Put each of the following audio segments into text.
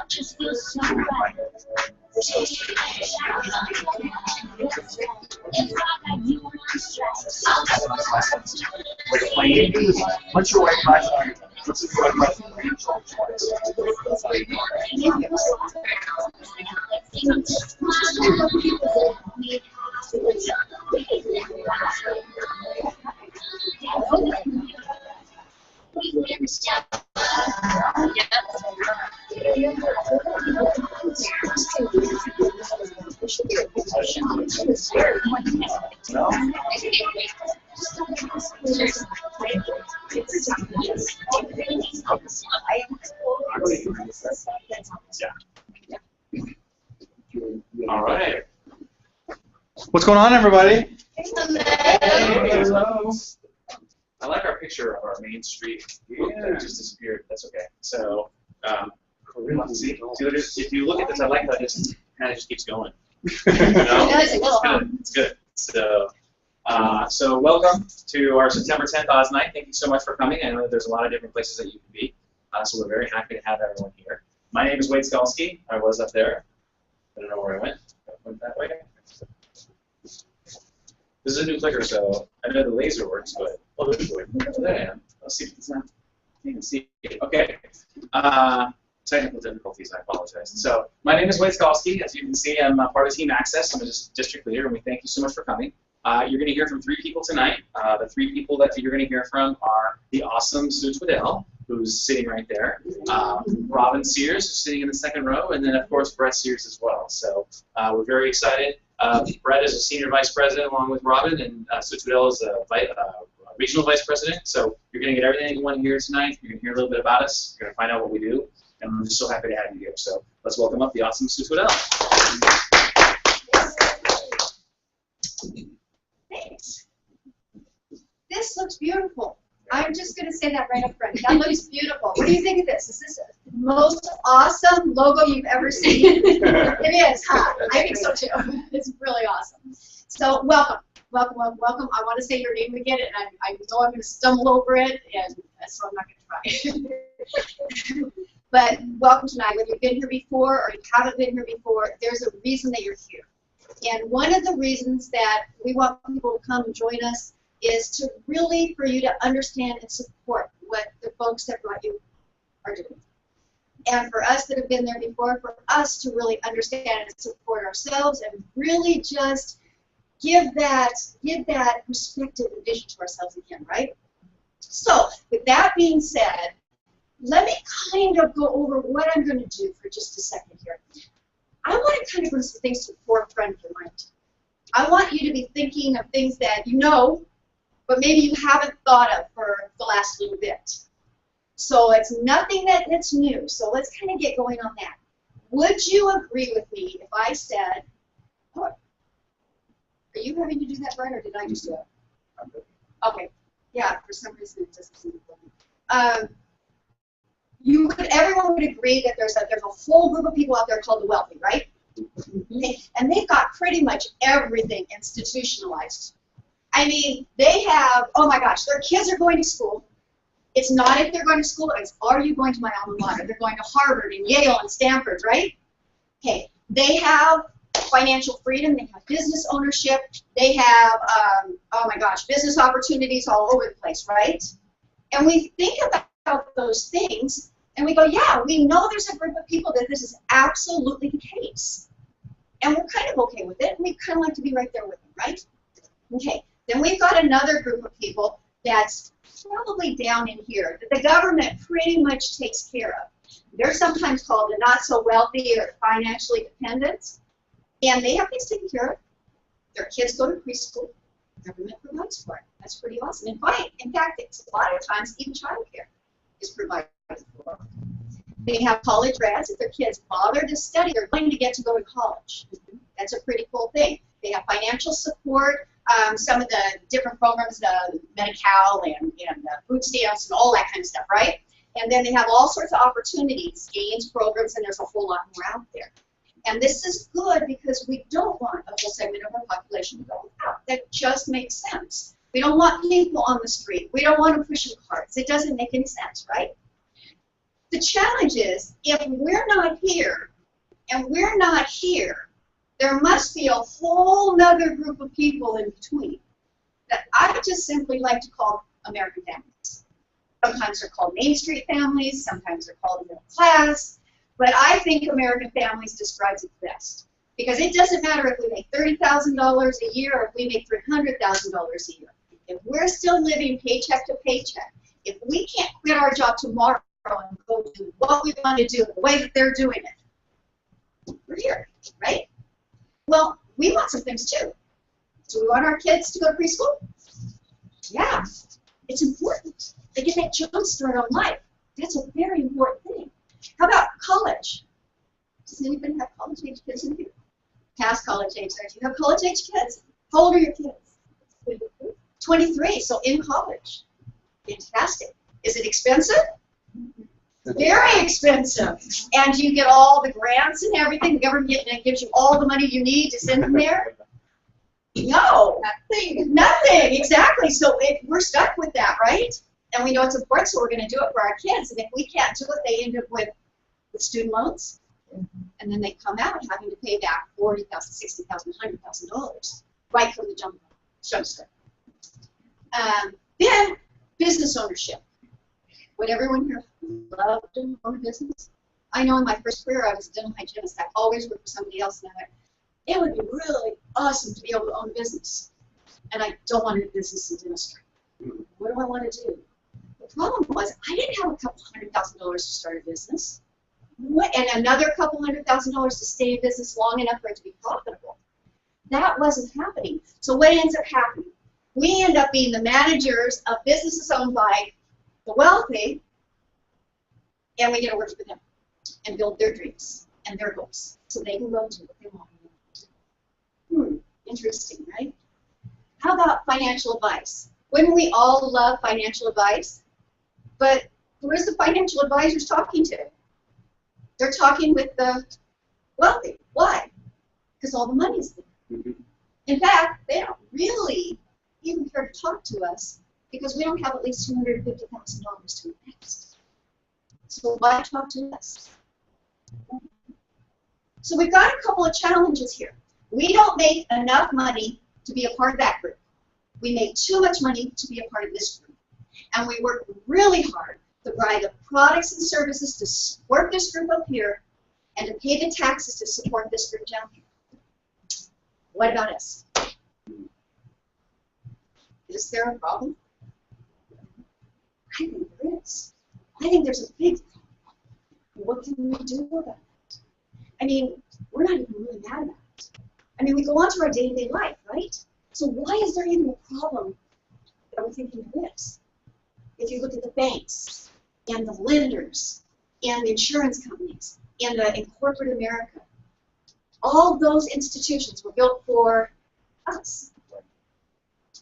just feel so right. Once you're awake, All right. What's going on, everybody? Hello. I like our picture of our main street. Yeah. It just disappeared. That's okay. So, see, if you look at this, I like how it just kind of just keeps going. You know? It's good. It's good. So, so welcome to our September 10th AA'z Night. Thank you so much for coming. I know that there's a lot of different places that you can be. So we're very happy to have everyone here. My name is Wade Skalski. I was up there. I don't know where I went. I went that way. This is a new clicker, so I know the laser works, but there I am. Let's see if it's not. You can see it. Okay. Technical difficulties. I apologize. So my name is Wade Skalski. As you can see, I'm part of Team Access. I'm a district leader, and we thank you so much for coming. You're going to hear from 3 people tonight. The 3 people that you're going to hear from are the awesome Sue Twiddell, who's sitting right there, Robin Sears, who's sitting in the 2nd row, and then, of course, Brett Sears as well. So we're very excited. Brett is a senior vice president along with Robin, and Sue Twiddell is a regional vice president. So you're going to get everything you want to hear tonight. You're going to hear a little bit about us. You're going to find out what we do, and we're just so happy to have you here. So let's welcome up the awesome Sue Twiddell. Thanks. This looks beautiful. I'm just going to say that right up front. That looks beautiful. What do you think of this? Is this the most awesome logo you've ever seen? It is, huh? I think so too. It's really awesome. So welcome. Welcome, welcome, welcome. I want to say your name again, and I know I'm going to stumble over it, and so I'm not going to try. But welcome tonight. Whether you've been here before or you haven't been here before, there's a reason that you're here. And one of the reasons that we want people to come and join us is to really for you to understand and support what the folks that brought you are doing. And for us that have been there before, for us to really understand and support ourselves and really just give that perspective and vision to ourselves again, right? So with that being said, let me kind of go over what I'm going to do for just a second here. I want to kind of bring some things to the forefront of your mind. I want you to be thinking of things that you know, but maybe you haven't thought of for the last little bit. So it's nothing that's new. So let's kind of get going on that. Would you agree with me if I said, oh, are you having to do that, Brian, or did I just do it? Okay. Yeah, for some reason it doesn't seem to everyone would agree that there's a whole group of people out there called the wealthy, right? And they've got pretty much everything institutionalized. I mean, they have, oh my gosh, their kids are going to school. It's not if they're going to school, it's are you going to my alma mater? They're going to Harvard and Yale and Stanford, right? Okay, they have financial freedom, they have business ownership, they have, oh my gosh, business opportunities all over the place, right? And we think about those things, and we go, yeah, we know there's a group of people that this is absolutely the case. And we're kind of okay with it, and we kind of like to be right there with them, right? Okay, then we've got another group of people that's probably down in here, that the government pretty much takes care of. They're sometimes called the not-so-wealthy or financially dependent, and they have things taken care of. Their kids go to preschool. The government provides for it. That's pretty awesome. In fact, a lot of times, even child care is provided for. They have college grads. If their kids bother to study, they're going to get to go to college. That's a pretty cool thing. They have financial support. Some of the different programs, the Medi-Cal and food stamps and all that kind of stuff, right? And then they have all sorts of opportunities, gains, programs, and there's a whole lot more out there. And this is good because we don't want a whole segment of our population to go without. That just makes sense. We don't want people on the street. We don't want them pushing carts. It doesn't make any sense, right? The challenge is, if we're not here, and we're not here, there must be a whole nother group of people in between that I just simply like to call American families. Sometimes they're called Main Street families, sometimes they're called middle class, but I think American families describes it best. Because it doesn't matter if we make $30,000 a year or if we make $300,000 a year. If we're still living paycheck to paycheck, if we can't quit our job tomorrow and go do what we want to do the way that they're doing it, we're here, right? Well, we want some things too. Do we want our kids to go to preschool? Yeah, it's important. They get that jump start on life. That's a very important thing. How about college? Does anybody have college-age kids in here? Past college age, do you have college-age kids? How old are your kids? 23, so in college. Fantastic. Is it expensive? Very expensive. And you get all the grants and everything. The government gives you all the money you need to send them there? No. Nothing. Exactly. So we're stuck with that, right? And we know it's important, so we're going to do it for our kids. And if we can't do it, they end up with student loans. And then they come out having to pay back $40,000, $60,000, $100,000 right from the jump start. Then business ownership. Would everyone here love to own a business? I know in my first career I was a dental hygienist. I always worked for somebody else, and I thought, it would be really awesome to be able to own a business. And I don't want to do business in dentistry. What do I want to do? The problem was I didn't have a couple $100,000 to start a business. And another couple $100,000 to stay in business long enough for it to be profitable. That wasn't happening. So what ends up happening? We end up being the managers of businesses owned by the wealthy, and we get to work for them and build their dreams and their goals so they can go do what they want. Interesting, right? How about financial advice? Wouldn't we all love financial advice? But who is the financial advisors talking to? They're talking with the wealthy. Why? Because all the money's there. In fact, they don't really even care to talk to us because we don't have at least $250,000 to invest. So why talk to us? So we've got a couple of challenges here. We don't make enough money to be a part of that group. We make too much money to be a part of this group. And we work really hard to buy the products and services to support this group up here and to pay the taxes to support this group down here. What about us? Is there a problem? I think there is. I think there's a big problem. What can we do about it? I mean, we're not even really mad about it. I mean, we go on to our day-to-day life, right? So why is there even a problem that we're thinking of this? If you look at the banks and the lenders and the insurance companies and in corporate America, all those institutions were built for us.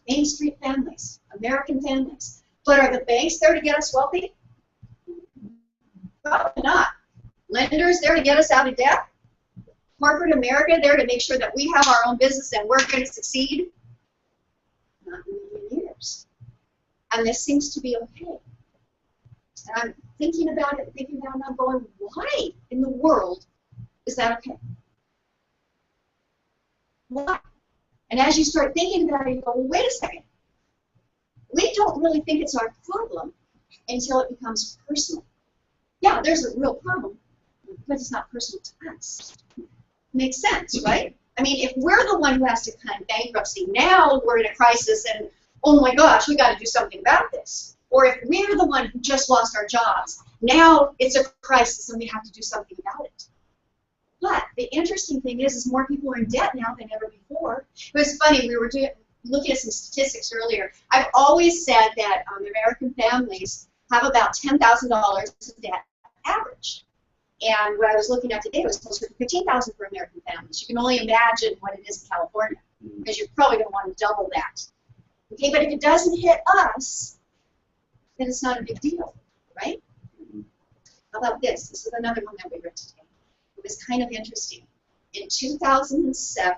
Main Street families, American families. But are the banks there to get us wealthy? Probably not. Lenders there to get us out of debt? Corporate America there to make sure that we have our own business and we're going to succeed? Not in a million years. And this seems to be okay. And I'm thinking about it, and I'm going, why in the world is that okay? Why? And as you start thinking about it, you go, well, wait a second. We don't really think it's our problem until it becomes personal. Yeah, there's a real problem, but it's not personal to us. Makes sense, right? I mean, if we're the one who has to kind of bankruptcy, now we're in a crisis and, oh my gosh, we got to do something about this. Or if we're the one who just lost our jobs, now it's a crisis and we have to do something about it. But the interesting thing is more people are in debt now than ever before. It was funny, we were looking at some statistics earlier. I've always said that American families have about $10,000 of debt average. And what I was looking at today was closer to $15,000 for American families. You can only imagine what it is in California, because you're probably going to want to double that. Okay, but if it doesn't hit us, then it's not a big deal, right? How about this? This is another one that we read today. It was kind of interesting. In 2007,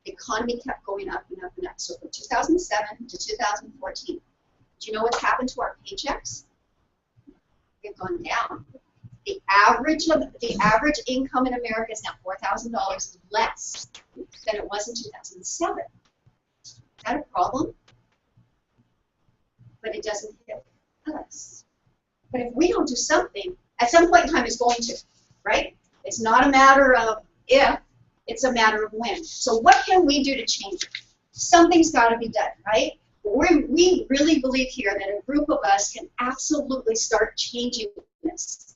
the economy kept going up and up and up. So from 2007 to 2014, do you know what's happened to our paychecks? They've gone down. The average income in America is now $4,000 less than it was in 2007. Is that a problem? But it doesn't hit us. But if we don't do something, at some point in time it's going to, right? It's not a matter of if, it's a matter of when. So what can we do to change it? Something's got to be done, right? We really believe here that a group of us can absolutely start changing this.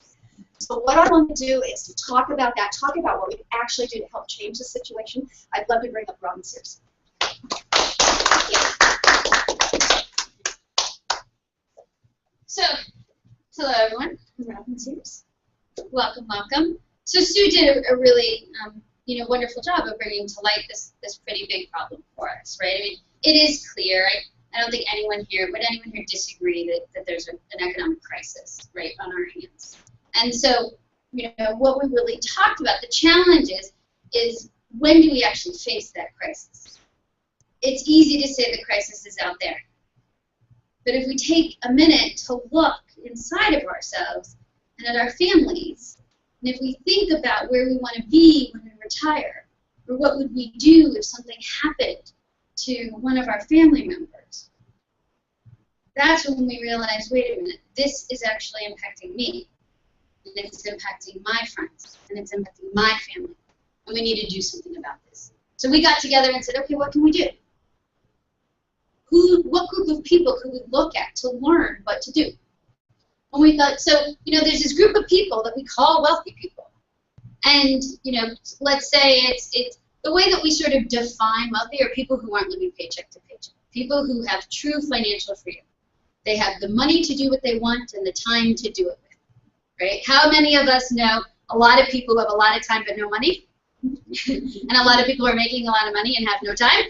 So what I want to do is to talk about that, talk about what we can actually do to help change the situation. I'd love to bring up Robin Sears. So, hello everyone. I'm Robin Sears. Welcome, welcome. So Sue did a really, wonderful job of bringing to light this pretty big problem for us, right? I mean, it is clear. I don't think would anyone here disagree that there's an economic crisis, right, on our hands. And so, what we really talked about, the challenge is when do we actually face that crisis? It's easy to say the crisis is out there. But if we take a minute to look inside of ourselves and at our families, and if we think about where we want to be when we retire, or what would we do if something happened to one of our family members, that's when we realize, wait a minute, this is actually impacting me. And it's impacting my friends, and it's impacting my family, and we need to do something about this. So we got together and said, okay, what can we do? What group of people could we look at to learn what to do? And we thought, so, there's this group of people that we call wealthy people. And, let's say it's the way that we sort of define wealthy are people who aren't living paycheck to paycheck, people who have true financial freedom. They have the money to do what they want and the time to do it with. Right? How many of us know a lot of people who have a lot of time but no money? And a lot of people are making a lot of money and have no time?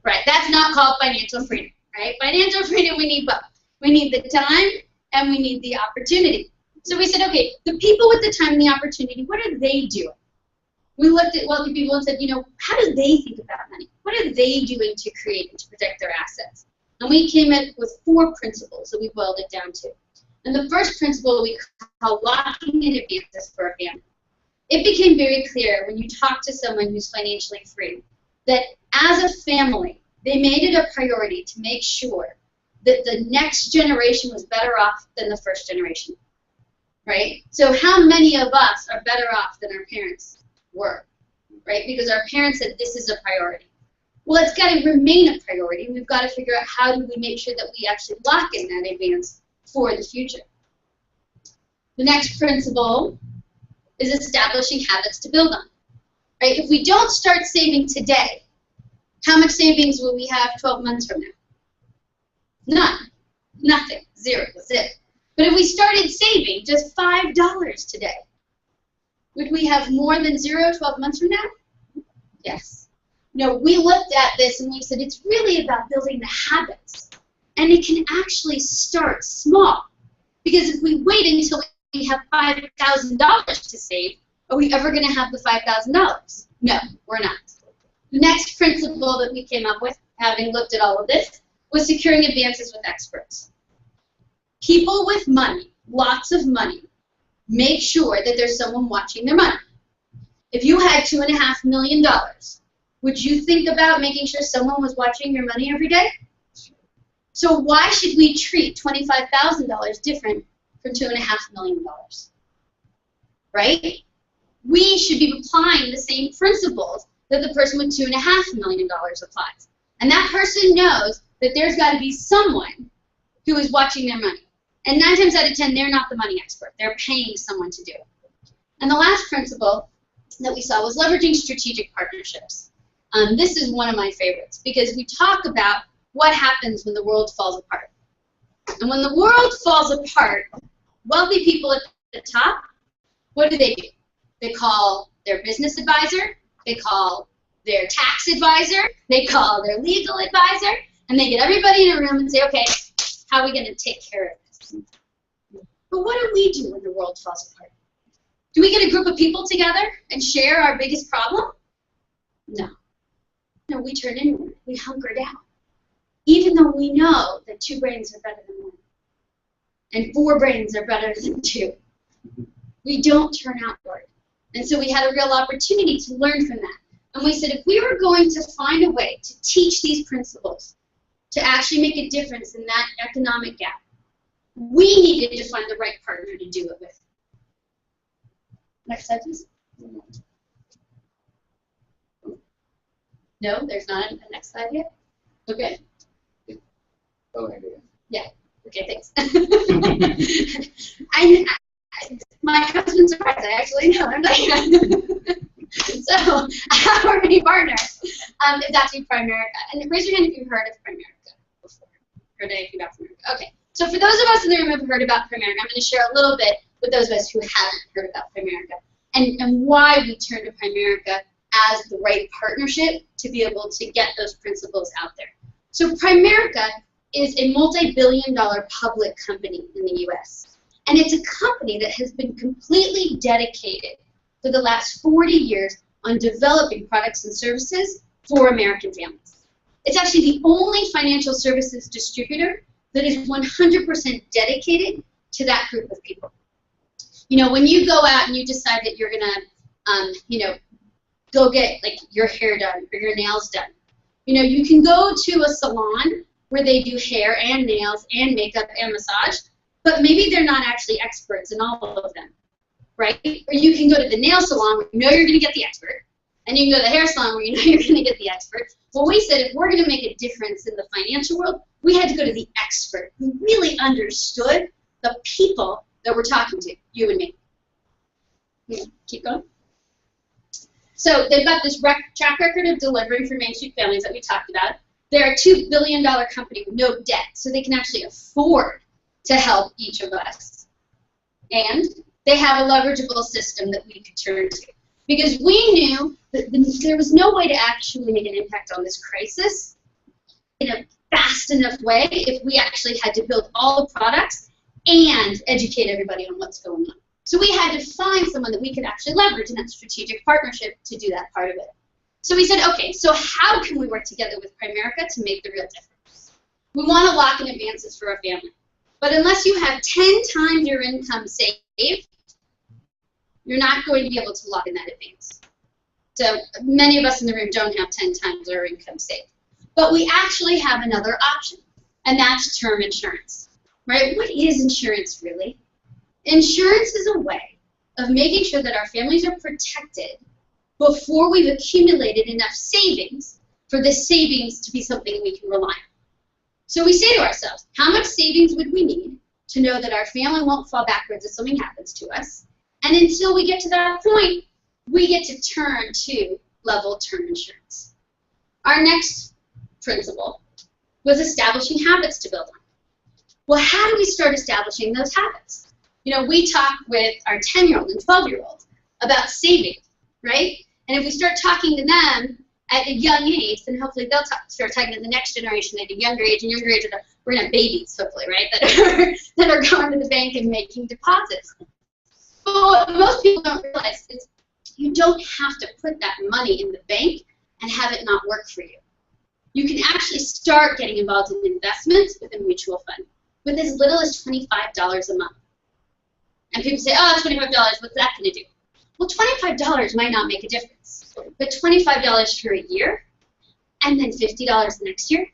Right, that's not called financial freedom, right? Financial freedom, we need both. We need the time and we need the opportunity. So we said, okay, the people with the time and the opportunity, what are they doing? We looked at wealthy people and said, how do they think about money? What are they doing to create and to protect their assets? And we came up with 4 principles that we boiled it down to. And the first principle we call locking in advances for a family. It became very clear when you talk to someone who's financially free that as a family, they made it a priority to make sure that the next generation was better off than the first generation, right? So how many of us are better off than our parents were, right? Because our parents said this is a priority. Well, it's got to remain a priority. We've got to figure out how do we make sure that we actually lock in that advance for the future. The next principle is establishing habits to build on. Right? If we don't start saving today, how much savings will we have 12 months from now? None. Nothing. Zero. Zip. But if we started saving just $5 today, would we have more than zero 12 months from now? Yes. We looked at this and we said it's really about building the habits. And it can actually start small. Because if we wait until we have $5,000 to save, are we ever going to have the $5,000? No, we're not. The next principle that we came up with, having looked at all of this, was securing advances with experts. People with money, lots of money, make sure that there's someone watching their money. If you had $2.5 million, would you think about making sure someone was watching your money every day? So why should we treat $25,000 different from $2.5 million? Right? We should be applying the same principles that the person with $2.5 million applies. And that person knows that there's got to be someone who is watching their money. And 9 times out of 10, they're not the money expert. They're paying someone to do it. And the last principle that we saw was leveraging strategic partnerships. This is one of my favorites because we talk about what happens when the world falls apart. And when the world falls apart, wealthy people at the top, what do? They call their business advisor, they call their tax advisor, they call their legal advisor, and they get everybody in a room and say, okay, how are we going to take care of this? But what do we do when the world falls apart? Do we get a group of people together and share our biggest problem? No. No, we turn inward. We hunker down. Even though we know that 2 brains are better than 1. and 4 brains are better than 2. We don't turn outward. And so we had a real opportunity to learn from that. And we said, if we were going to find a way to teach these principles, to actually make a difference in that economic gap, we needed to find the right partner to do it with. Next slide, please. No, there's not a next slide yet? Okay. Oh, yeah. Okay, thanks. My husband's surprised. I actually know. I'm like, so, our main partner is actually Primerica. And raise your hand if you've heard of Primerica before. Heard anything about Primerica? Okay. So for those of us in the room who have heard about Primerica, I'm going to share a little bit with those of us who haven't heard about Primerica and why we turned to Primerica as the right partnership to be able to get those principles out there. So Primerica is a multi-billion-dollar public company in the U.S. And it's a company that has been completely dedicated for the last 40 years on developing products and services for American families. It's actually the only financial services distributor that is 100% dedicated to that group of people. You know, when you go out and you decide that you're going to, you know, go get like your hair done or your nails done, you know, you can go to a salon where they do hair and nails and makeup and massage, but maybe they're not actually experts in all of them, right? Or you can go to the nail salon where you know you're going to get the expert, and you can go to the hair salon where you know you're going to get the expert. Well, we said if we're going to make a difference in the financial world, we had to go to the expert who really understood the people that we're talking to, you and me. Keep going. So they've got this track record of delivering for Main Street families that we talked about. They're a $2 billion company with no debt, so they can actually afford to help each of us. And they have a leverageable system that we could turn to. Because we knew that there was no way to actually make an impact on this crisis in a fast enough way if we actually had to build all the products and educate everybody on what's going on. So we had to find someone that we could actually leverage in that strategic partnership to do that part of it. So we said, okay, so how can we work together with Primerica to make the real difference? We want to lock in advances for our family. But unless you have 10 times your income saved, you're not going to be able to lock in that advance. So many of us in the room don't have 10 times our income saved. But we actually have another option, and that's term insurance. Right? What is insurance really? Insurance is a way of making sure that our families are protected before we've accumulated enough savings for the savings to be something we can rely on. So we say to ourselves, how much savings would we need to know that our family won't fall backwards if something happens to us? And until we get to that point, we get to turn to level term insurance. Our next principle was establishing habits to build on. Well, how do we start establishing those habits? You know, we talk with our 10-year-old and 12-year-old about saving, right? And if we start talking to them at a young age, then hopefully they'll start talking to the next generation at a younger age, we're going to have babies, hopefully, right, that are going to the bank and making deposits. But what most people don't realize is you don't have to put that money in the bank and have it not work for you. You can actually start getting involved in investments with a mutual fund with as little as $25 a month. And people say, oh, $25, what's that going to do? Well, $25 might not make a difference, but $25 for a year, and then $50 the next year,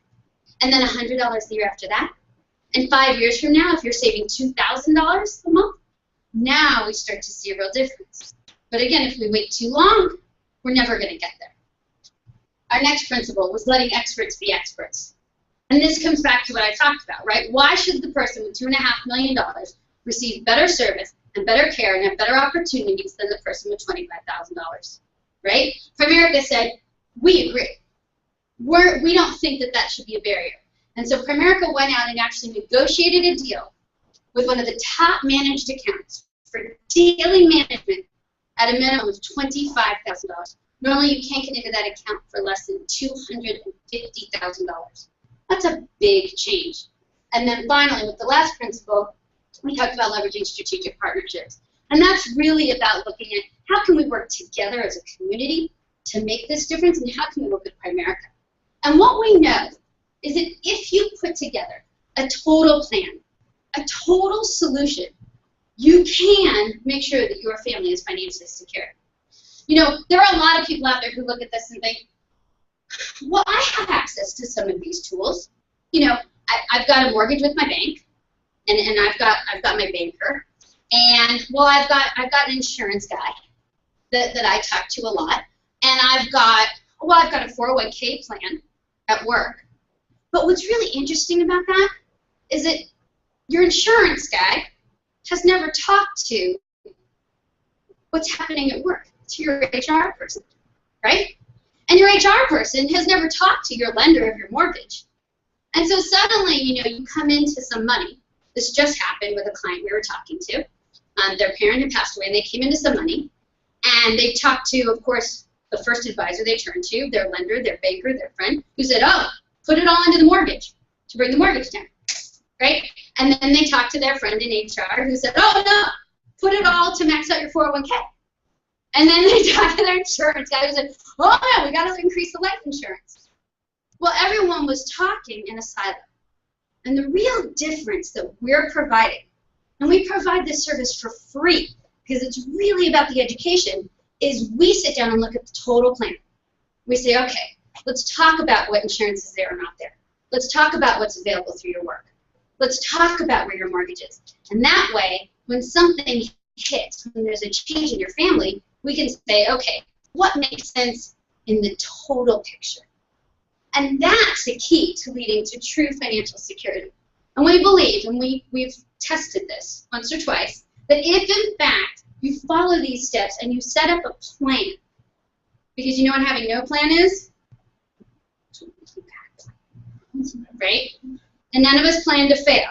and then $100 the year after that, and 5 years from now, if you're saving $2,000 a month, now we start to see a real difference. But again, if we wait too long, we're never going to get there. Our next principle was letting experts be experts. And this comes back to what I talked about, right? Why should the person with $2.5 million receive better service and better care and have better opportunities than the person with $25,000, right? Primerica said, we agree. We don't think that that should be a barrier. And so Primerica went out and actually negotiated a deal with one of the top managed accounts for daily management at a minimum of $25,000. Normally you can't get into that account for less than $250,000. That's a big change. And then finally, with the last principle, we talked about leveraging strategic partnerships. And that's really about looking at how can we work together as a community to make this difference, and how can we work with Primerica. And what we know is that if you put together a total plan a total solution, you can make sure that your family is financially secure. You know, there are a lot of people out there who look at this and think, well, I have access to some of these tools. You know, I've got a mortgage with my bank, and I've got my banker, and well, I've got an insurance guy that I talk to a lot, and I've got a 401k plan at work. But what's really interesting about that is that your insurance guy has never talked to what's happening at work, to your HR person, right? And your HR person has never talked to your lender of your mortgage. And so suddenly, you know, you come into some money. This just happened with a client we were talking to. Their parent had passed away, and they came into some money. And they talked to, of course, the first advisor they turned to, their lender, their banker, their friend, who said, oh, put it all into the mortgage to bring the mortgage down, right? And then they talked to their friend in HR who said, oh, no, put it all to max out your 401k. And then they talked to their insurance guy who said, oh, no, we got to increase the life insurance. Well, everyone was talking in a silo. And the real difference that we're providing, and we provide this service for free because it's really about the education, is we sit down and look at the total plan. We say, okay, let's talk about what insurance is there or not there. Let's talk about what's available through your work. Let's talk about where your mortgage is. And that way, when something hits, when there's a change in your family, we can say, okay, what makes sense in the total picture? And that's the key to leading to true financial security. And we believe, and we've tested this once or twice, that if in fact you follow these steps and you set up a plan, because you know what having no plan is? Right? And none of us plan to fail,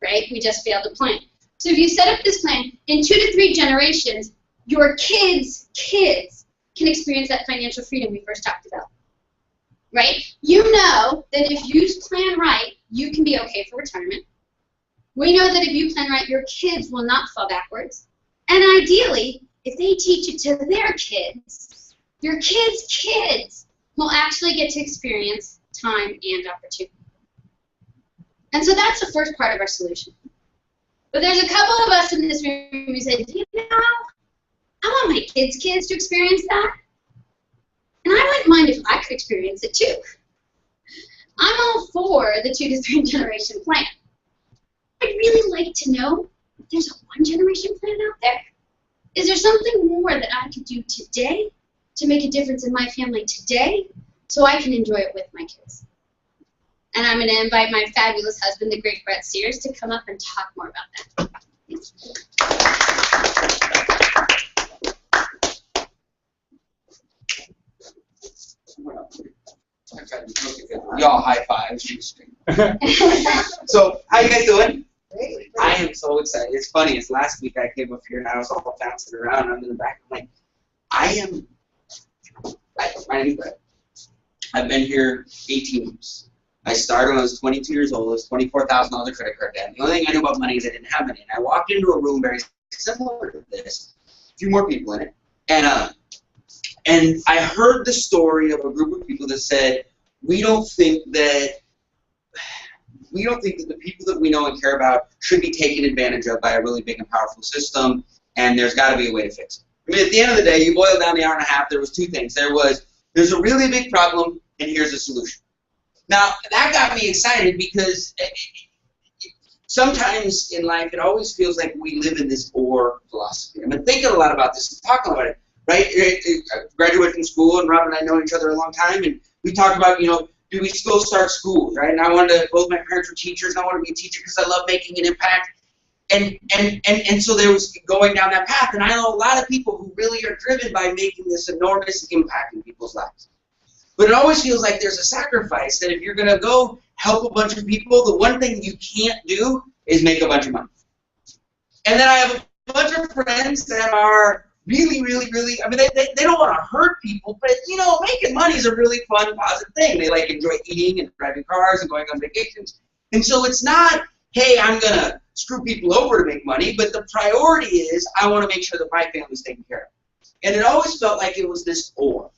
right? We just fail to plan. So if you set up this plan, in 2 to 3 generations, your kids can experience that financial freedom we first talked about, right? You know that if you plan right, you can be okay for retirement. We know that if you plan right, your kids will not fall backwards. And ideally, if they teach it to their kids, your kids will actually get to experience time and opportunity. And so that's the first part of our solution. But there's a couple of us in this room who said, you know, I want my kids' to experience that. And I wouldn't mind if I could experience it too. I'm all for the 2 to 3 generation plan. I'd really like to know if there's a 1 generation plan out there. Is there something more that I could do today to make a difference in my family today so I can enjoy it with my kids? And I'm going to invite my fabulous husband, the great Brett Sears, to come up and talk more about that. Y'all high five. So, how you guys doing? Great. I am so excited. It's funny. It's last week I came up here and I was all bouncing around. I'm in the back. I'm like, my name's Brett. I've been here 18 years. I started when I was 22 years old. It was $24,000 credit card debt. The only thing I knew about money is I didn't have any. And I walked into a room very similar to this, a few more people in it, and I heard the story of a group of people that said, we don't think that the people that we know and care about should be taken advantage of by a really big and powerful system, and there's got to be a way to fix it. I mean, at the end of the day, you boil down the hour and a half, there was 2 things. There's a really big problem, and here's a solution. Now, that got me excited because sometimes in life it always feels like we live in this or philosophy. I've been thinking a lot about this, talking about it, right? I graduated from school, and Rob and I know each other a long time, and we talked about, do we still start schools, right? And I wanted to, both my parents were teachers, and I wanted to be a teacher because I love making an impact. And so there was going down that path, and I know a lot of people who really are driven by making this enormous impact in people's lives. But it always feels like there's a sacrifice, that if you're going to go help a bunch of people, the one thing you can't do is make a bunch of money. And then I have a bunch of friends that are really, I mean, they don't want to hurt people, but, making money is a really fun, positive thing. They, enjoy eating and driving cars and going on vacations. And so it's not, hey, I'm going to screw people over to make money, but the priority is I want to make sure that my family's taken care of. And it always felt like it was this or.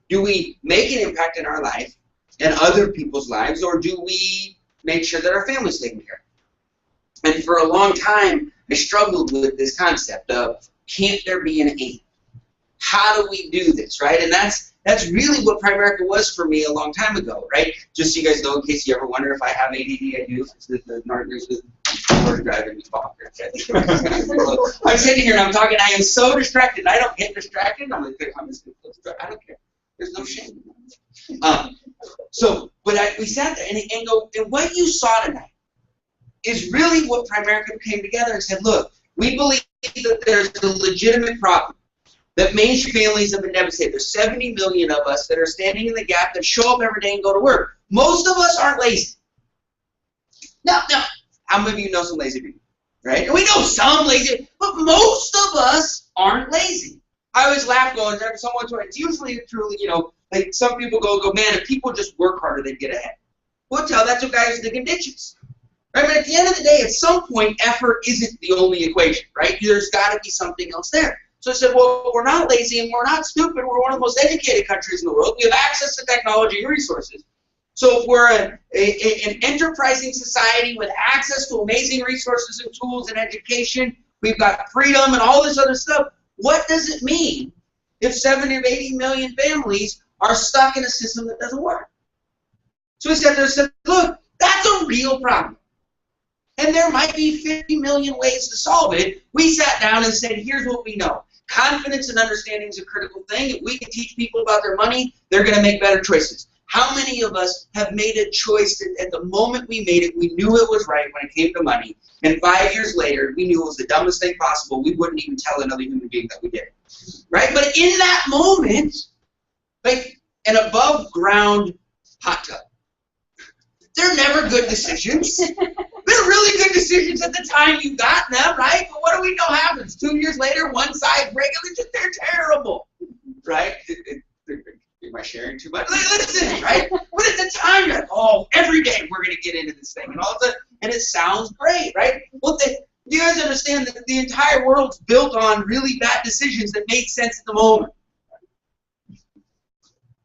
Do we make an impact in our life and other people's lives, or do we make sure that our family's taken care of? And for a long time, I struggled with this concept of, can't there be an aim? How do we do this, right? And that's really what Primerica was for me a long time ago, right? Just so you guys know, in case you ever wonder if I have ADD, I do. The partners with driving me bonkers. I'm sitting here and I'm talking. I am so distracted. I don't get distracted. I'm like, I don't care. There's no shame. We sat there and go, and what you saw tonight is really what Primerica came together and said, look, we believe that there's a legitimate problem, that mainstream families have been devastated. There's 70 million of us that are standing in the gap that show up every day and go to work. Most of us aren't lazy. No. How many of you know some lazy people, right? And we know some lazy, but most of us aren't lazy. I always laugh going, it's usually truly, like some people go, man, if people just work harder, they'd get ahead. Well, that's what guys digging ditches. Right? But at the end of the day, at some point, effort isn't the only equation, right? There's got to be something else there. So I said, well, we're not lazy and we're not stupid. We're one of the most educated countries in the world. We have access to technology and resources. So if we're an enterprising society with access to amazing resources and tools and education, we've got freedom and all this other stuff, what does it mean if 70 or 80 million families are stuck in a system that doesn't work? So we sat there and said, look, that's a real problem. And there might be 50 million ways to solve it. We sat down and said, here's what we know. Confidence and understanding is a critical thing. If we can teach people about their money, they're going to make better choices. How many of us have made a choice that at the moment we made it, we knew it was right when it came to money, and 5 years later, we knew it was the dumbest thing possible. We wouldn't even tell another human being that we did it, right? But in that moment, like an above-ground hot tub, they're never good decisions. They're really good decisions at the time you got them, right? But what do we know happens? 2 years later, one side breaks, they're terrible, right? Am I sharing too much? Listen, right? But at the time, you're like, oh, every day we're going to get into this thing. And all of a sudden, and it sounds great, right? Well, you guys understand that the entire world's built on really bad decisions that make sense at the moment.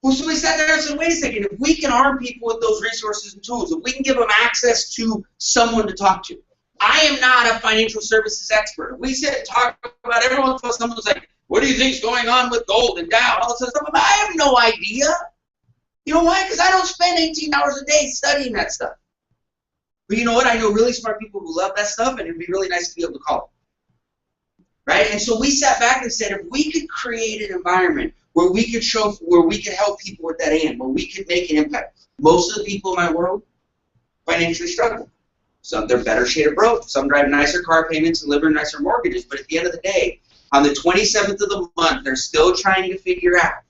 Well, so we sat there and said, wait a second, if we can arm people with those resources and tools, if we can give them access to someone to talk to. I am not a financial services expert. If we sit and talk about every once in a while, someone's like, what do you think's going on with gold and Dow? All this stuff. I have no idea. You know why? Because I don't spend 18 hours a day studying that stuff. But you know what? I know really smart people who love that stuff, and it'd be really nice to be able to call them. Right? And so we sat back and said, if we could create an environment where we could help people at that end, where we could make an impact. Most of the people in my world financially struggle. Some they're better shade of broke. Some drive nicer car payments and live in nicer mortgages. But at the end of the day, on the 27th of the month, they're still trying to figure out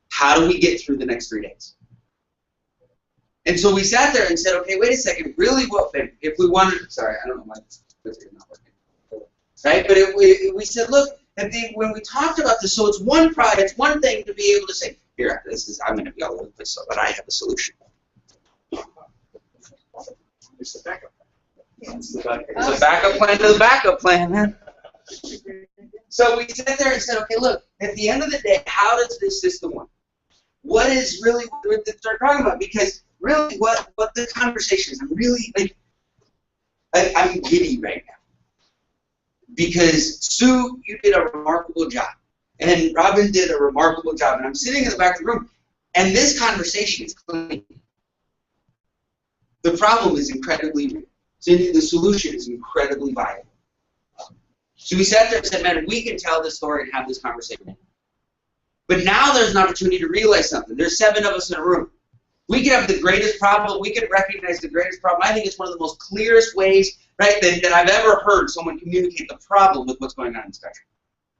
how do we get through the next 3 days. And so we sat there and said, okay, wait a second. Really, if we wanted? Sorry, I don't know why this is not working. Right? But if we said, look. And then when we talked about this, so it's one product, it's one thing to be able to say, here, I'm going to be all over the place, but I have a solution. It's the backup plan. It's the backup plan to the backup plan, man. So we sat there and said, okay, look, at the end of the day, how does this system work? What is really what we start talking about? Because really what the conversation is, I'm really, I'm giddy right now. Because Sue, you did a remarkable job, and Robin did a remarkable job, and I'm sitting in the back of the room, and this conversation is clean. The problem is incredibly real. Cindy, the solution is incredibly viable. So we sat there and said, man, we can tell this story and have this conversation. But now there's an opportunity to realize something. There's 7 of us in a room. We could have the greatest problem. We could recognize the greatest problem. I think it's one of the most clearest ways, right, that I've ever heard someone communicate the problem with what's going on in this country.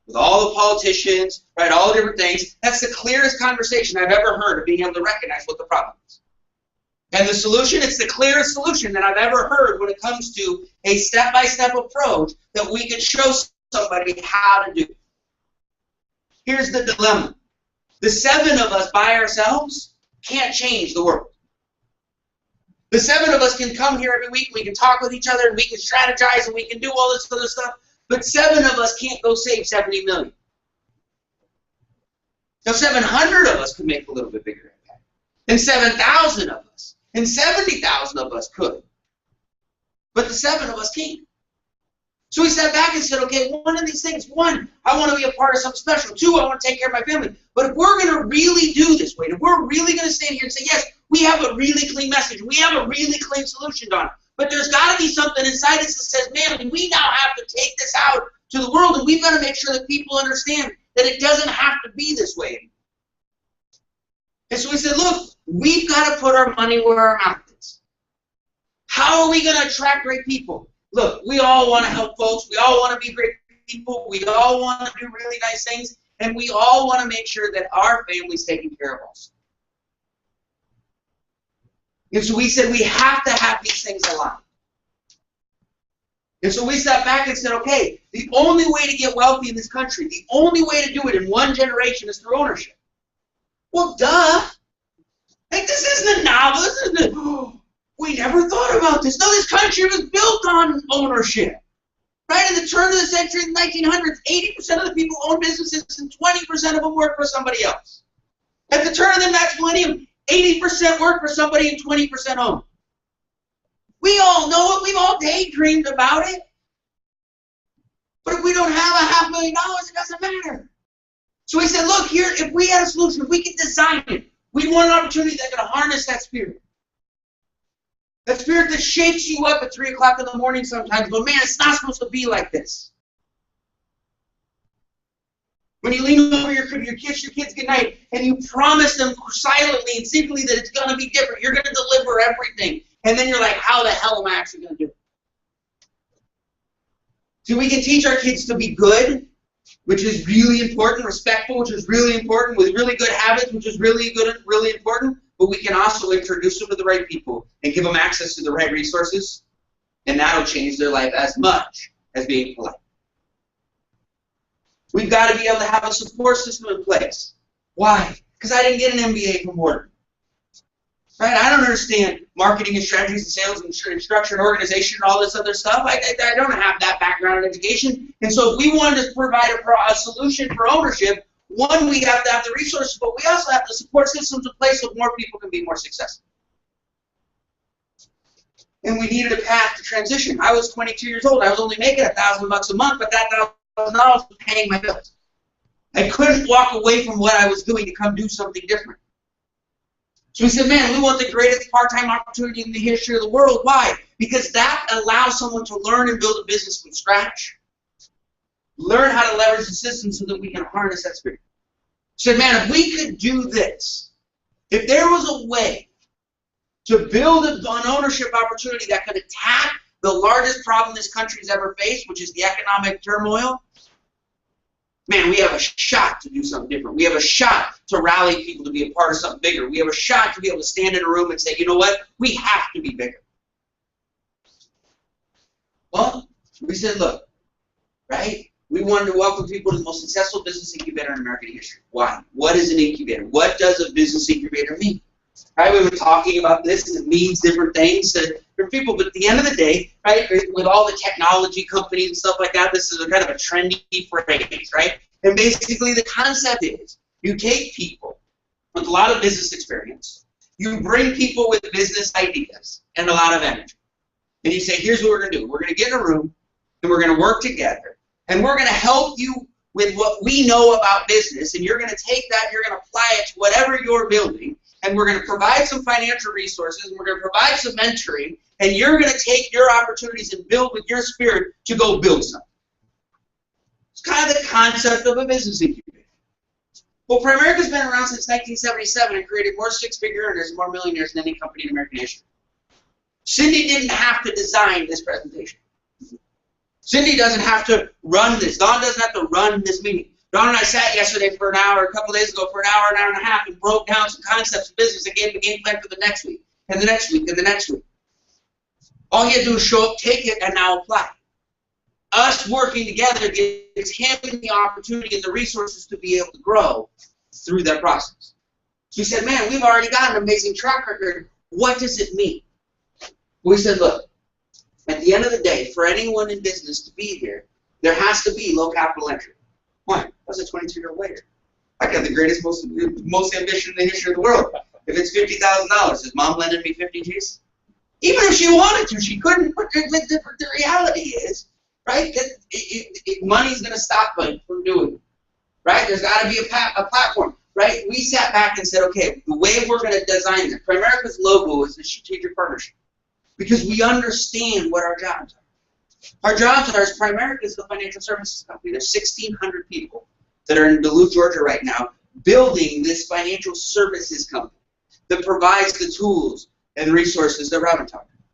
With all the politicians, right, all the different things, that's the clearest conversation I've ever heard of being able to recognize what the problem is. And the solution, it's the clearest solution that I've ever heard when it comes to a step-by-step approach that we could show somebody how to do. Here's the dilemma. The 7 of us by ourselves can't change the world. The 7 of us can come here every week, we can talk with each other, and we can strategize, and we can do all this other stuff, but 7 of us can't go save 70 million. Now 700 of us could make a little bit bigger impact. And 7,000 of us. And 70,000 of us could. but the 7 of us came. So we sat back and said, okay, one of these things, 1, I want to be a part of something special. 2, I want to take care of my family. But if we're going to really do this, Wade, if we're really going to stand here and say, yes, we have a really clean message, we have a really clean solution, Don, but there's got to be something inside us that says, man, we now have to take this out to the world, and we've got to make sure that people understand that it doesn't have to be this way. And so we said, look, we've got to put our money where our mouth is. How are we going to attract great people? Look, we all want to help folks. We all want to be great people. We all want to do really nice things. And we all want to make sure that our family's taken care of us. And so we said we have to have these things aligned. And so we sat back and said, okay, the only way to get wealthy in this country, the only way to do it in one generation is through ownership. Well, duh. Like, this isn't a novel. This isn't a, we never thought about this. No, this country was built on ownership. Right at the turn of the century, in the 1900s, 80% of the people own businesses and 20% of them work for somebody else. At the turn of the next millennium, 80% work for somebody and 20% own. We all know it. We've all daydreamed about it. But if we don't have $500,000, it doesn't matter. So we said, look, here, if we had a solution, if we could design it, we'd want an opportunity that's going to harness that spirit. That spirit that shakes you up at 3 o'clock in the morning sometimes, but man, it's not supposed to be like this. When you lean over your kids good night, and you promise them silently and secretly that it's going to be different, you're going to deliver everything, and then you're like, how the hell am I actually going to do it? So we can teach our kids to be good, which is really important, respectful, which is really important, with really good habits, which is really good and really important, but we can also introduce them to the right people and give them access to the right resources, and that'll change their life as much as being polite. We've got to be able to have a support system in place. Why? Because I didn't get an MBA from Wharton. Right? I don't understand marketing and strategies and sales and structure and organization and all this other stuff. I don't have that background in education. And so if we wanted to provide a solution for ownership, one, we have to have the resources, but we also have the support systems in place so more people can be more successful. And we needed a path to transition. I was 22 years old. I was only making $1,000 a month, but that $1,000 was paying my bills. I couldn't walk away from what I was doing to come do something different. So we said, man, we want the greatest part-time opportunity in the history of the world. Why? Because that allows someone to learn and build a business from scratch. Learn how to leverage the system so that we can harness that spirit. We said, man, if we could do this, if there was a way to build an ownership opportunity that could attack the largest problem this country's ever faced, which is the economic turmoil, man, we have a shot to do something different. We have a shot to rally people to be a part of something bigger. We have a shot to be able to stand in a room and say, you know what, we have to be bigger. Well, we said, look, right? We wanted to welcome people to the most successful business incubator in American history. Why? What is an incubator? What does a business incubator mean? Right? We were talking about this, and it means different things to different people, but at the end of the day, right, with all the technology companies and stuff like that, this is a kind of a trendy phrase, right? And basically the concept is you take people with a lot of business experience, you bring people with business ideas and a lot of energy, and you say, here's what we're going to do. We're going to get in a room, and we're going to work together, and we're going to help you with what we know about business, and you're going to take that, you're going to apply it to whatever you're building, and we're going to provide some financial resources, and we're going to provide some mentoring, and you're going to take your opportunities and build with your spirit to go build something. It's kind of the concept of a business incubator. Well, Primerica's been around since 1977 and created more six-figure earners, more millionaires than any company in American history. Cindy didn't have to design this presentation. Cindy doesn't have to run this. Don doesn't have to run this meeting. Don and I sat yesterday for an hour, a couple days ago for an hour and a half, and broke down some concepts of business and gave the game plan for the next week, and the next week, and the next week. All you had to do is show up, take it, and now apply. Us working together gives him the opportunity and the resources to be able to grow through that process. So we said, man, we've already got an amazing track record. What does it mean? We said, look, at the end of the day, for anyone in business to be here, there has to be low capital entry. Why? I was a 22-year-old waiter. I got the greatest, most ambition in the history of the world. If it's $50,000, is Mom lending me 50 G's? Even if she wanted to, she couldn't. But the reality is, right, that money's going to stop them from doing it. Right? There's got to be a platform. Right? We sat back and said, okay, the way we're going to design this, Primerica's logo is a strategic partnership. Because we understand what our jobs are. Our jobs are, as Primerica is the financial services company. There's 1,600 people that are in Duluth, Georgia right now, building this financial services company that provides the tools and resources that Robin talked about.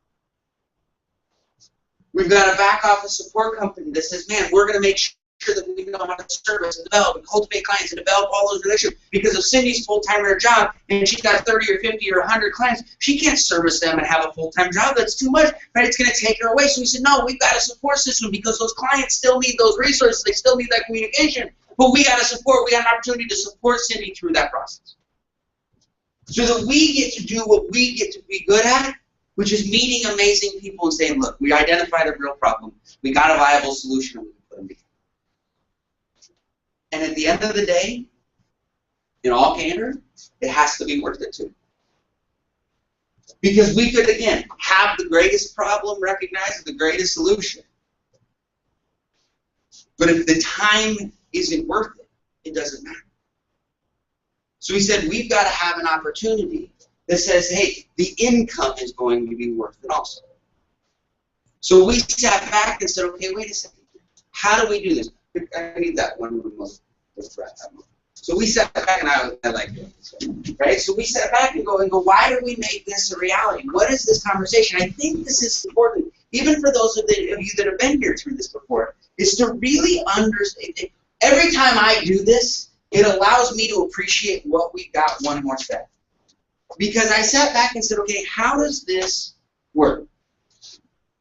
We've got a back office support company that says, man, we're going to make sure that we know how to service and develop and cultivate clients and develop all those relationships. Because if Cindy's full-time in her job and she's got 30 or 50 or 100 clients, she can't service them and have a full-time job. That's too much, right? It's going to take her away. So we said, no, we've got a support system because those clients still need those resources. They still need that communication. But we got we got an opportunity to support Cindy through that process. So that we get to do what we get to be good at, which is meeting amazing people and saying, look, we identified a real problem. We got a viable solution and we can put them together. And at the end of the day, in all candor, it has to be worth it too. Because we could, again, have the greatest problem recognized as the greatest solution. But if the time isn't worth it, it doesn't matter. So we said we've got to have an opportunity that says, hey, the income is going to be worth it also. So we sat back and said, okay, wait a second. How do we do this? I need that one most. So we sat back, and I like it, right? So we sat back and go, why do we make this a reality? What is this conversation? I think this is important, even for those of you that have been here through this before, is to really understand. Every time I do this, it allows me to appreciate what we got one more step. Because I sat back and said, okay, how does this work?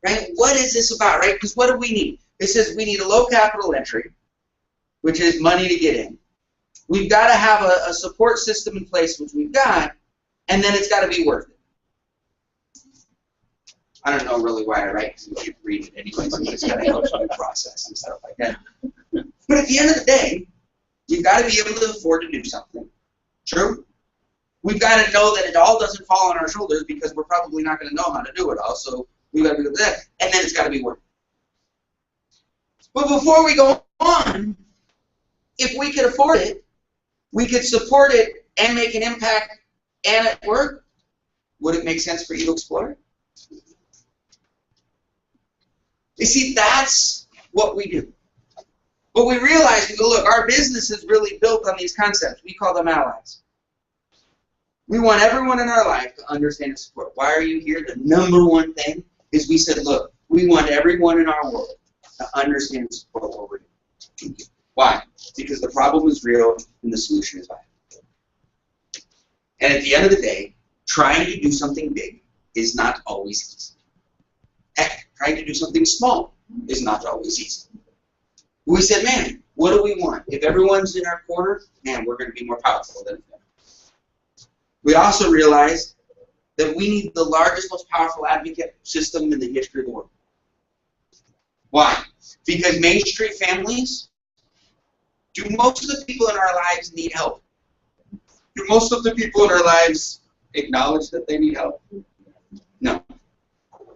Right? What is this about, right? Because what do we need? It says we need a low capital entry, which is money to get in. We've got to have a support system in place, which we've got, and then it's got to be worth it. I don't know really why I write, because we should read it anyway, so it's got to go through the process and stuff like that. But at the end of the day, you've got to be able to afford to do something. True? We've got to know that it all doesn't fall on our shoulders because we're probably not going to know how to do it all, so we've got to do that. And then it's got to be worth it. But before we go on, if we could afford it, we could support it and make an impact and at work, would it make sense for you to explore it? You see, that's what we do. But we realize, look, our business is really built on these concepts. We call them AAA'z. We want everyone in our life to understand and support. Why are you here? The number one thing is we said, look, we want everyone in our world to understand and support what we're doing. Why? Because the problem is real and the solution is viable. And at the end of the day, trying to do something big is not always easy. Heck, trying to do something small is not always easy. We said, man, what do we want? If everyone's in our corner, man, we're going to be more powerful than them. We also realized that we need the largest, most powerful advocate system in the history of the world. Why? Because Main Street families, do most of the people in our lives need help? Do most of the people in our lives acknowledge that they need help? No.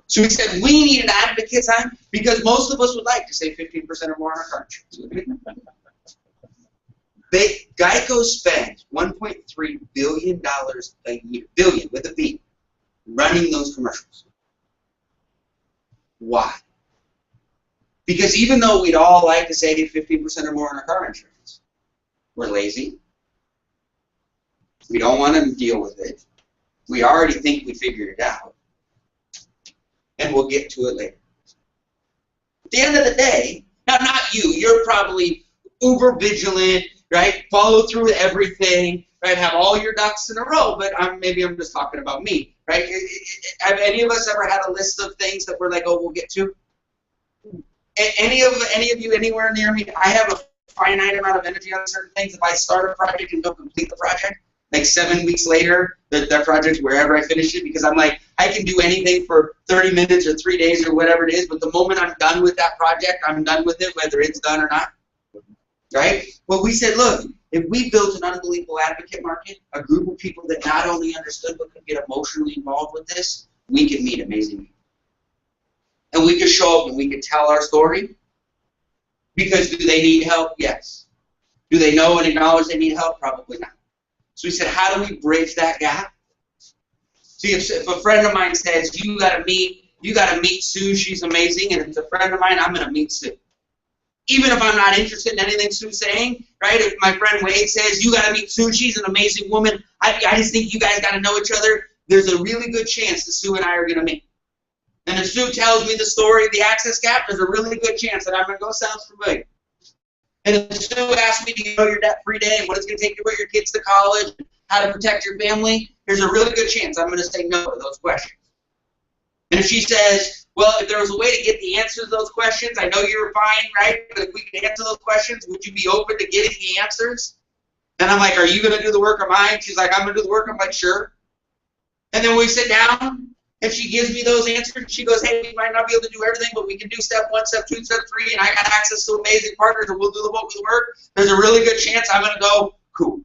So we said we need an advocate time because most of us would like to save 15% or more on our car insurance. Geico spends $1.3 billion a year, billion with a B, running those commercials. Why? Because even though we'd all like to save 15% or more on our car insurance, we're lazy. We don't want to deal with it. We already think we figured it out. And we'll get to it later. At the end of the day, now not you, you're probably uber vigilant, right? Follow through with everything, right? Have all your ducks in a row, but maybe I'm just talking about me, right? Have any of us ever had a list of things that we're like, oh, we'll get to? Any of you anywhere near me? I have a finite amount of energy on certain things. If I start a project and don't complete the project, like 7 weeks later, that project, wherever I finish it, because I'm like, I can do anything for 30 minutes or 3 days or whatever it is, but the moment I'm done with that project, I'm done with it, whether it's done or not. Right? Well, we said, look, if we built an unbelievable advocate market, a group of people that not only understood but could get emotionally involved with this, we can meet amazing people. And we could show up and we could tell our story. Because do they need help? Yes. Do they know and acknowledge they need help? Probably not. So we said, how do we bridge that gap? See, if a friend of mine says, you gotta meet Sue, she's amazing, and if it's a friend of mine, I'm gonna meet Sue. Even if I'm not interested in anything Sue's saying, right? If my friend Wade says, you gotta meet Sue, she's an amazing woman, I just think you guys gotta know each other, there's a really good chance that Sue and I are gonna meet. And if Sue tells me the story of the access gap, there's a really good chance that I'm going to go, sounds familiar. And if Sue asks me, do you know your debt-free day and what it's going to take to put your kids to college, how to protect your family, there's a really good chance I'm going to say no to those questions. And if she says, well, if there was a way to get the answers to those questions, I know you're fine, right? But if we can answer those questions, would you be open to getting the answers? And I'm like, are you going to do the work or mine? She's like, I'm going to do the work. I'm like, sure. And then we sit down. If she gives me those answers, she goes, hey, we might not be able to do everything, but we can do step 1, step 2, step 3, and I got access to amazing partners, and we'll do the work. There's a really good chance I'm going to go, cool.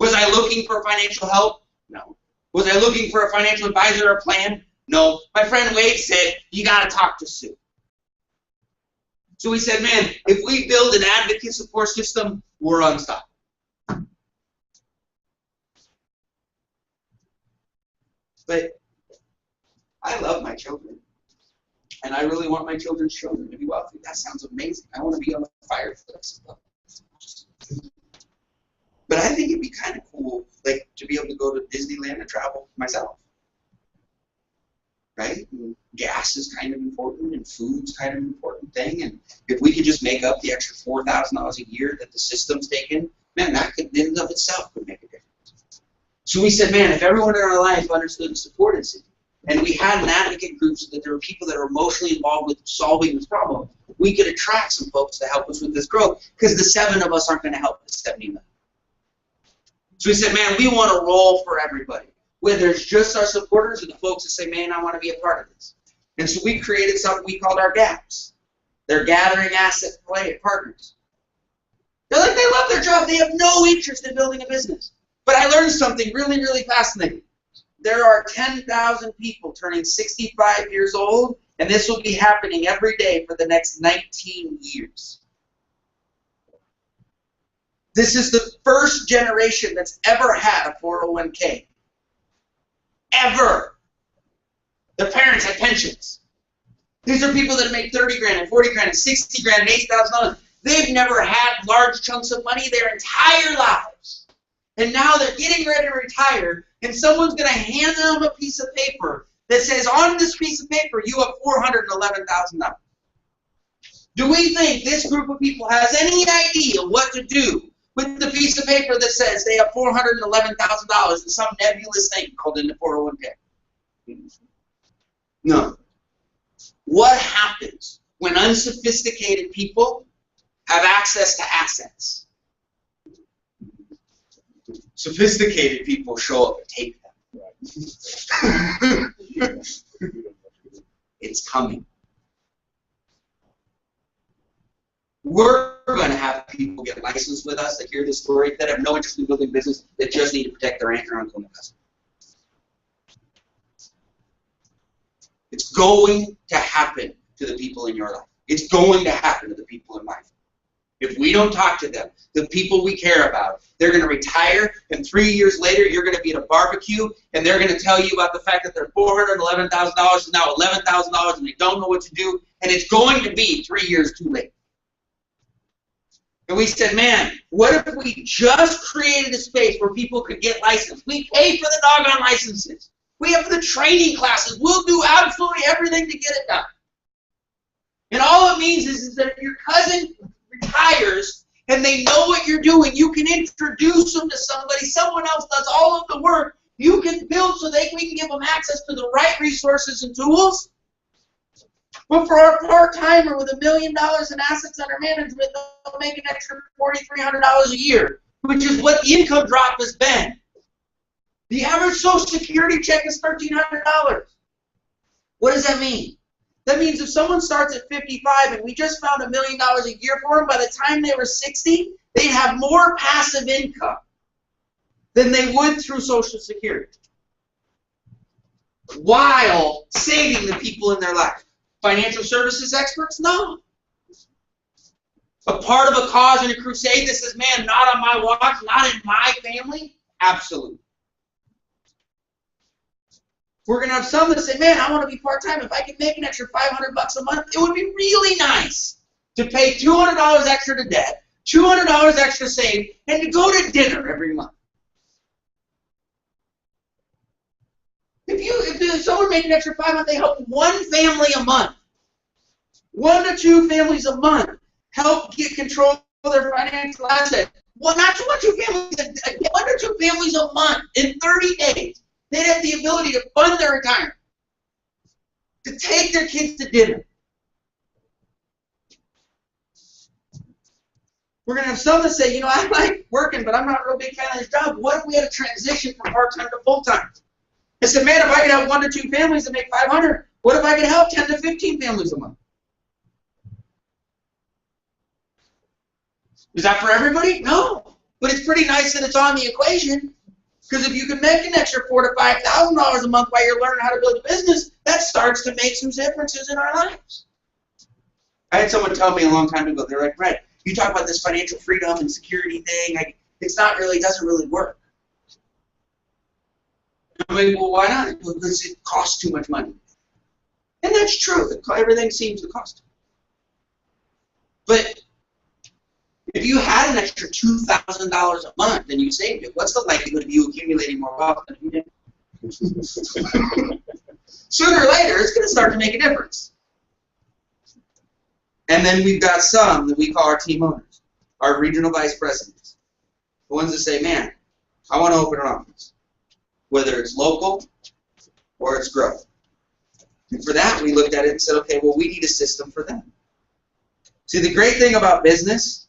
Was I looking for financial help? No. Was I looking for a financial advisor or plan? No. My friend Wade said, you got to talk to Sue. So we said, man, if we build an advocate support system, we're unstoppable. But I love my children, and I really want my children's children to be wealthy. That sounds amazing. I want to be on the fire for this. But I think it'd be kind of cool, like, to be able to go to Disneyland and travel myself. Right? And gas is kind of important, and food's kind of an important thing. And if we could just make up the extra $4,000 a year that the system's taken, man, that could, in and of itself, would make a difference. So we said, man, if everyone in our life understood and supported it, and we had an advocate group so that there were people that are emotionally involved with solving this problem, we could attract some folks to help us with this growth, because the 7 of us aren't going to help the 70 million. So we said, man, we want a role for everybody, whether it's just our supporters or the folks that say, man, I want to be a part of this. And so we created something we called our GAPs. They're gathering asset partners. They're like, they love their job. They have no interest in building a business. But I learned something really, really fascinating. There are 10,000 people turning 65 years old, and this will be happening every day for the next 19 years. This is the first generation that's ever had a 401k. Ever. Their parents had pensions. These are people that make 30 grand and 40 grand and 60 grand and $8,000. They've never had large chunks of money their entire lives. And now they're getting ready to retire, and someone's going to hand them a piece of paper that says, on this piece of paper, you have $411,000. Do we think this group of people has any idea what to do with the piece of paper that says they have $411,000 in some nebulous thing called in the 401k? No. What happens when unsophisticated people have access to assets? Sophisticated people show up and take them. It's coming. We're going to have people get licensed with us that hear this story, that have no interest in building business, that just need to protect their aunt or uncle and cousin. It's going to happen to the people in your life. It's going to happen to the people in mine. If we don't talk to them, the people we care about, they're going to retire, and 3 years later, you're going to be at a barbecue, and they're going to tell you about the fact that their $411,000 is now $11,000, and they don't know what to do, and it's going to be 3 years too late. And we said, man, what if we just created a space where people could get licensed? We pay for the doggone licenses. We have the training classes. We'll do absolutely everything to get it done. And all it means is that if your cousin retires and they know what you're doing, you can introduce them to somebody. Someone else does all of the work. You can build so we can give them access to the right resources and tools. But for our part-timer with $1 million in assets under management, they'll make an extra $4,300 a year, which is what the income drop has been. The average Social Security check is $1,300. What does that mean? That means if someone starts at 55 and we just found $1 million a year for them, by the time they were 60, they'd have more passive income than they would through Social Security. while saving the people in their life. Financial services experts? No. A part of a cause and a crusade that says, man, not on my watch, not in my family? Absolutely. We're going to have some that say, man, I want to be part-time. If I can make an extra $500 a month, it would be really nice to pay $200 extra to debt, $200 extra saved, and to go to dinner every month. If someone made an extra $500, they help one family a month. 1 to 2 families a month help get control of their financial assets. Well, not 1 to 2 families, 1 to 2 families a month in 30 days. They'd have the ability to fund their retirement, to take their kids to dinner. We're going to have some that say, you know, I like working, but I'm not a real big fan of this job. What if we had a transition from part-time to full-time? I said, man, if I could have 1 to 2 families that make $500, what if I could help 10 to 15 families a month? Is that for everybody? No. But it's pretty nice that it's on the equation. Because if you can make an extra $4,000 to $5,000 a month while you're learning how to build a business, that starts to make some differences in our lives. I had someone tell me a long time ago, they're like, Brett, you talk about this financial freedom and security thing, it's not really, it doesn't really work. I'm like, well, why not? Because it costs too much money. And that's true. Everything seems to cost. But if you had an extra $2,000 a month and you saved it, what's the likelihood of you accumulating more wealth than you did? Sooner or later, it's going to start to make a difference. And then we've got some that we call our team owners, our regional vice presidents, the ones that say, man, I want to open an office, whether it's local or it's growth. And for that, we looked at it and said, okay, well, we need a system for them. See, the great thing about business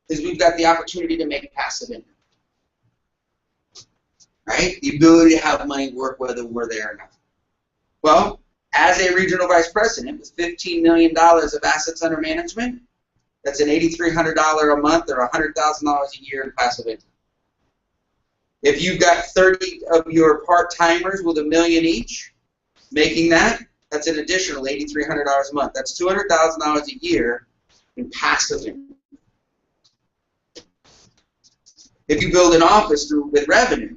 is we've got the opportunity to make passive income. Right? The ability to have money work whether we're there or not. Well, as a regional vice president with $15 million of assets under management, that's an $8,300 a month or $100,000 a year in passive income. If you've got 30 of your part-timers with $1 million each, making that's an additional $8,300 a month. That's $200,000 a year in passive income. If you build an office with revenue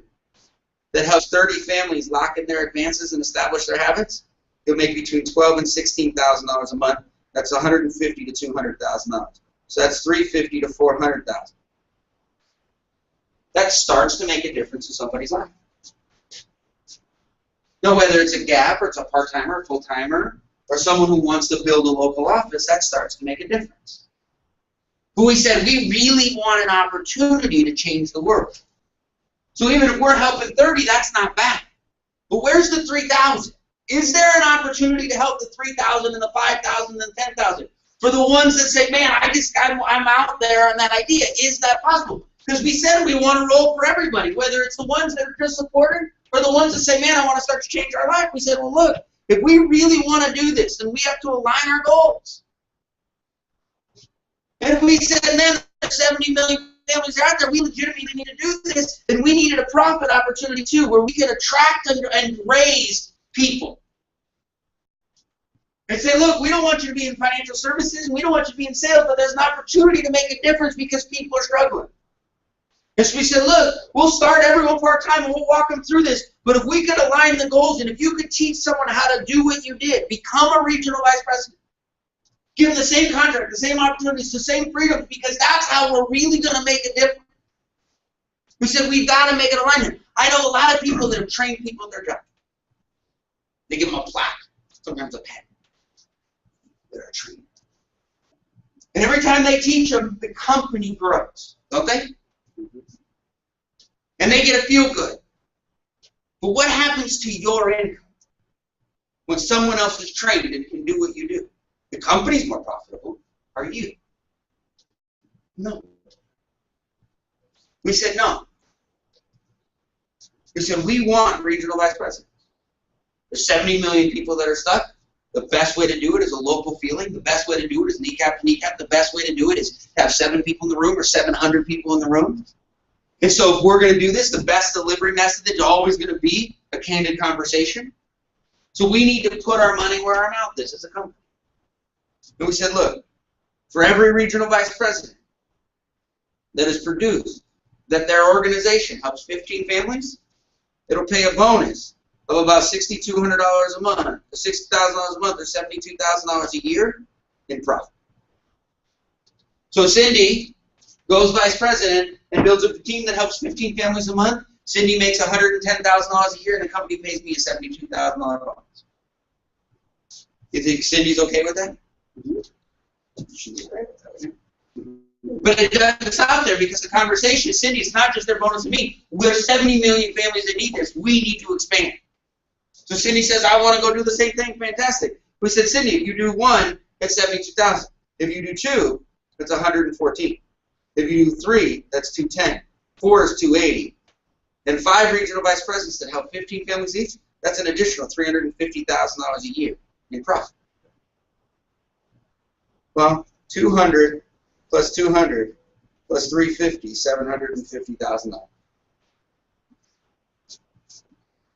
that helps 30 families lock in their advances and establish their habits, you'll make between $12,000 and $16,000 a month. That's $150,000 to $200,000. So that's $350,000 to $400,000. That starts to make a difference in somebody's life. Now, whether it's a gap or it's a part-timer, full-timer, or someone who wants to build a local office, that starts to make a difference. But we said we really want an opportunity to change the world. So even if we're helping 30, that's not bad. But where's the 3,000? Is there an opportunity to help the 3,000 and the 5,000 and the 10,000? For the ones that say, man, I'm out there on that idea. Is that possible? Because we said we want to roll for everybody, whether it's the ones that are just supported or the ones that say, man, I want to start to change our life. We said, well, look, if we really want to do this, then we have to align our goals. And if we said, then there's 70 million families out there, we legitimately need to do this, then we needed a profit opportunity too, where we could attract and raise people. And say, look, we don't want you to be in financial services, and we don't want you to be in sales, but there's an opportunity to make a difference because people are struggling. And so we said, look, we'll start everyone part-time and we'll walk them through this, but if we could align the goals, and if you could teach someone how to do what you did, become a regional vice president, give them the same contract, the same opportunities, the same freedom, because that's how we're really going to make a difference. We said we've got to make an alignment. I know a lot of people that have trained people at their job. They give them a plaque, sometimes a pen. They're a trainer. And every time they teach them, the company grows, don't they? And they get a feel good. But what happens to your income when someone else is trained and can do what you do? The company's more profitable. Are you? No. We said no. We said we want regional vice presidents. There's 70 million people that are stuck. The best way to do it is a local feeling. The best way to do it is kneecap to kneecap. The best way to do it is to have 7 people in the room or 700 people in the room. And so if we're going to do this, the best delivery method is always going to be a candid conversation. So we need to put our money where our mouth is as a company. And we said, look, for every regional vice president that is produced, that their organization helps 15 families, it'll pay a bonus of about $6,200 a month, or $60,000 a month, or $72,000 a year in profit. So Cindy goes vice president and builds up a team that helps 15 families a month. Cindy makes $110,000 a year, and the company pays me a $72,000 bonus. You think Cindy's okay with that? She's great with that. But it's out there because the conversation is, Cindy, it's not just their bonus to me. There's 70 million families that need this. We need to expand. So Cindy says, I want to go do the same thing. Fantastic. We said, Cindy, if you do one, that's 72,000. If you do two, that's 114. If you do three, that's 210. 4 is 280. And 5 regional vice presidents that help 15 families each, that's an additional $350,000 a year in profit. Well, 200 plus 200 plus 350, $750,000.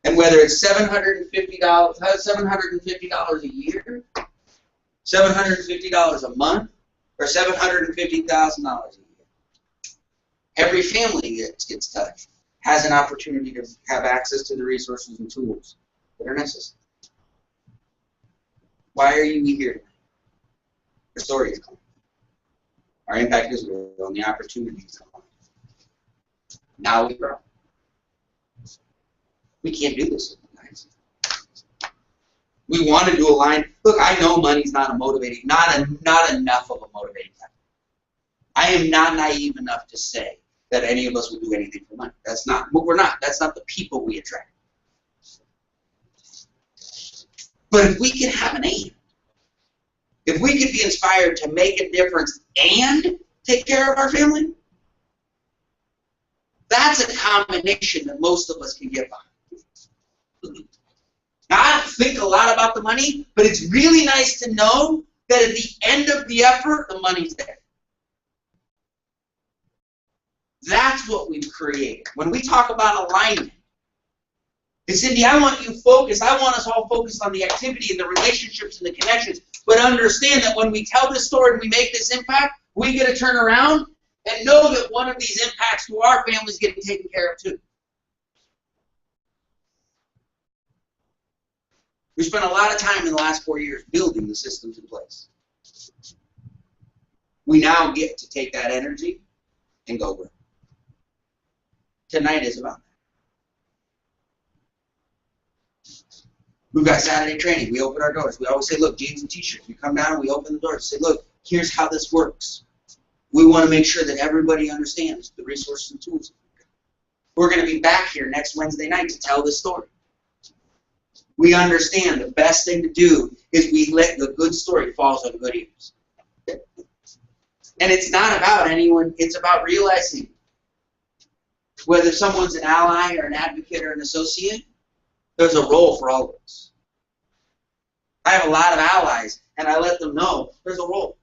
And whether it's $750 a year, $750 a month, or $750,000 a year, every family that gets touched has an opportunity to have access to the resources and tools that are necessary. Why are you here tonight? The story is coming. Our impact is real, and the opportunities are. Now we grow. We can't do this, guys. We want to do a line. Look, I know money's not a motivating, not enough of a motivating factor. I am not naive enough to say that any of us would do anything for money. That's not. We're not. That's not the people we attract. But if we can have an aim, if we could be inspired to make a difference and take care of our family, that's a combination that most of us can get behind. Now, I don't think a lot about the money, but it's really nice to know that at the end of the effort, the money's there. That's what we've created. When we talk about alignment, it's Cindy, I want you focused. I want us all focused on the activity and the relationships and the connections. But understand that when we tell this story and we make this impact, we get to turn around and know that one of these impacts to our family is getting taken care of too. We spent a lot of time in the last 4 years building the systems in place. We now get to take that energy and go with it. Tonight is about that. We've got Saturday training. We open our doors. We always say, look, jeans and t-shirts. We come down and we open the doors and say, look, here's how this works. We want to make sure that everybody understands the resources and tools. We're going to be back here next Wednesday night to tell this story. We understand the best thing to do is we let the good story fall on good ears. And it's not about anyone. It's about realizing whether someone's an ally or an advocate or an associate, there's a role for all of us. I have a lot of allies, and I let them know there's a role.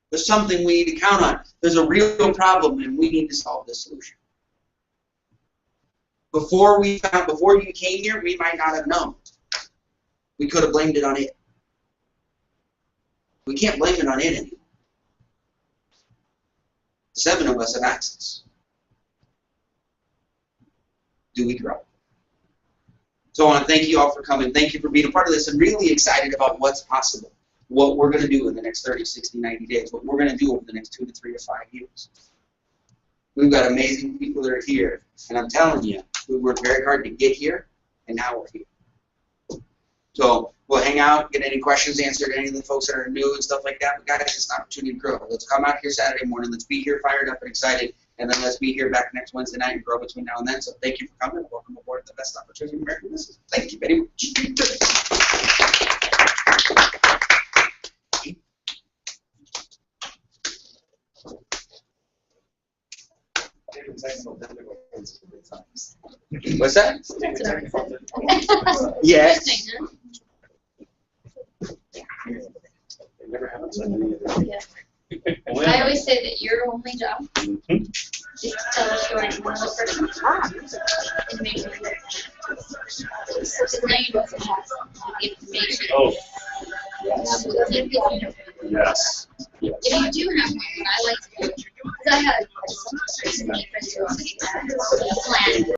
There's something we need to count on. There's a real problem, and we need to solve this solution. Before you came here, we might not have known. We could have blamed it on it. We can't blame it on it anymore. 7 of us have access. Do we grow? So I want to thank you all for coming. Thank you for being a part of this. I'm really excited about what's possible, what we're going to do in the next 30, 60, 90 days, what we're going to do over the next 2 to 3 to 5 years. We've got amazing people that are here, and I'm telling you, we worked very hard to get here, and now we're here. So we'll hang out, get any questions answered, any of the folks that are new and stuff like that. But guys, it's an opportunity to grow. Let's come out here Saturday morning. Let's be here fired up and excited. And then let's be here back next Wednesday night and grow between now and then. So thank you for coming. Welcome aboard the best opportunity in American business. Thank you very much. What's that? Yes. It never happens on any other. Yeah. I always say that your only job is to tell a story to one other person and make it work. Because now you both have Oh. Yes. Yes. If you do have one, I like to do, because I had some friends who plan